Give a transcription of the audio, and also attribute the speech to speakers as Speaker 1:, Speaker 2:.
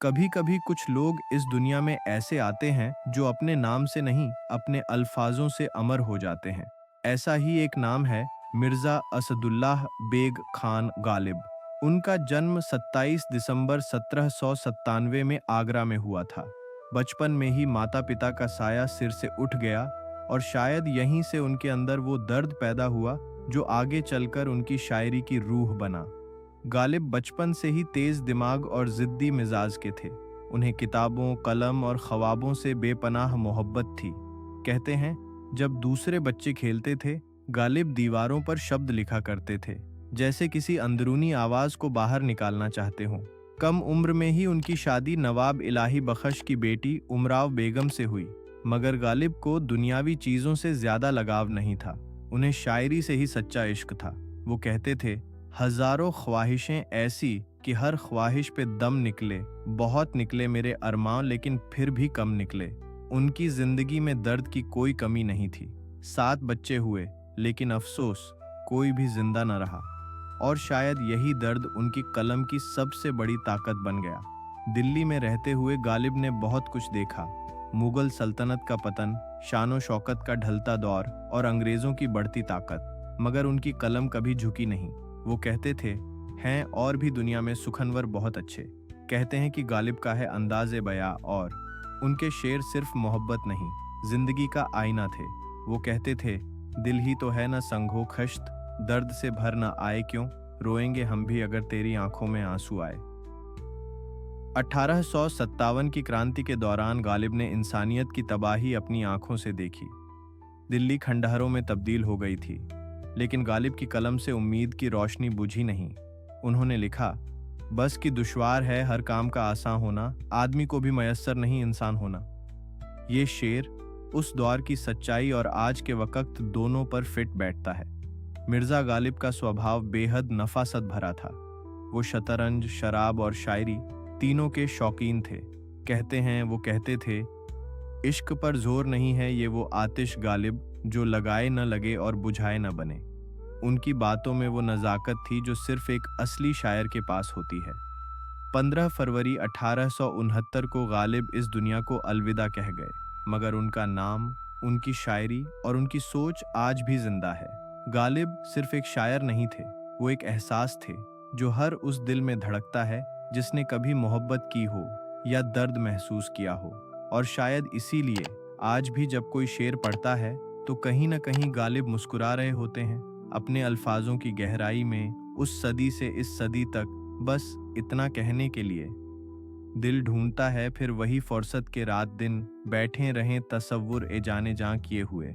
Speaker 1: कभी कभी कुछ लोग इस दुनिया में ऐसे आते हैं जो अपने नाम से नहीं अपने अल्फाजों से अमर हो जाते हैं। ऐसा ही एक नाम है मिर्ज़ा असदुल्लाह बेग खान गालिब। उनका जन्म 27 दिसंबर 1797 में आगरा में हुआ था। बचपन में ही माता पिता का साया सिर से उठ गया और शायद यहीं से उनके अंदर वो दर्द पैदा हुआ जो आगे चलकर उनकी शायरी की रूह बना। गालिब बचपन से ही तेज दिमाग और जिद्दी मिजाज के थे। उन्हें किताबों, कलम और ख्वाबों से बेपनाह मोहब्बत थी। कहते हैं, जब दूसरे बच्चे खेलते थे, गालिब दीवारों पर शब्द लिखा करते थे, जैसे किसी अंदरूनी आवाज को बाहर निकालना चाहते हों। कम उम्र में ही उनकी शादी नवाब इलाही बख्श की बेटी उमराव बेगम से हुई, मगर गालिब को दुनियावी चीजों से ज्यादा लगाव नहीं था। उन्हें शायरी से ही सच्चा इश्क था। वो कहते थे, हजारों ख्वाहिशें ऐसी कि हर ख्वाहिश पे दम निकले, बहुत निकले मेरे अरमान लेकिन फिर भी कम निकले। उनकी जिंदगी में दर्द की कोई कमी नहीं थी। 7 बच्चे हुए लेकिन अफसोस कोई भी जिंदा न रहा, और शायद यही दर्द उनकी कलम की सबसे बड़ी ताकत बन गया। दिल्ली में रहते हुए गालिब ने बहुत कुछ देखा। मुगल सल्तनत का पतन, शानो शौकत का ढलता दौर और अंग्रेजों की बढ़ती ताकत, मगर उनकी कलम कभी झुकी नहीं। वो कहते थे, हैं और भी दुनिया में सुखनवर बहुत अच्छे। कहते हैं कि गालिब का है अंदाज़े बयां, और उनके शेर सिर्फ मोहब्बत नहीं, जिंदगी का आईना थे। वो कहते थे, दिल ही तो है न संगो खश्त, दर्द से भर न आए क्यों, रोएंगे हम भी अगर तेरी आंखों में आंसू आए। 1857 की क्रांति के दौरान गालिब ने इंसानियत की तबाही अपनी आंखों से देखी। दिल्ली खंडहरों में तब्दील हो गई थी, लेकिन गालिब की कलम से उम्मीद की रोशनी बुझी नहीं। उन्होंने लिखा, बस कि दुश्वार है हर काम का आसान होना, आदमी को भी मयस्सर नहीं इंसान होना। ये शेर उस दौर की सच्चाई और आज के वक्त दोनों पर फिट बैठता है। मिर्ज़ा गालिब का स्वभाव बेहद नफासत भरा था। वो शतरंज, शराब और शायरी तीनों के शौकीन थे। कहते हैं, वो कहते थे, इश्क पर जोर नहीं है ये वो आतिश गालिब, जो लगाए न लगे और बुझाए न बने। उनकी बातों में वो नज़ाकत थी जो सिर्फ एक असली शायर के पास होती है। 15 फरवरी 1869 को गालिब इस दुनिया को अलविदा कह गए, मगर उनका नाम, उनकी शायरी और उनकी सोच आज भी जिंदा है। गालिब सिर्फ एक शायर नहीं थे, वो एक एहसास थे जो हर उस दिल में धड़कता है जिसने कभी मोहब्बत की हो या दर्द महसूस किया हो। और शायद इसीलिए आज भी जब कोई शेर पढ़ता है तो कहीं ना कहीं गालिब मुस्कुरा रहे होते हैं, अपने अल्फाजों की गहराई में, उस सदी से इस सदी तक, बस इतना कहने के लिए। दिल ढूंढता है फिर वही फुर्सत के रात दिन, बैठे रहें तसव्वुर ए जाने जां किए हुए।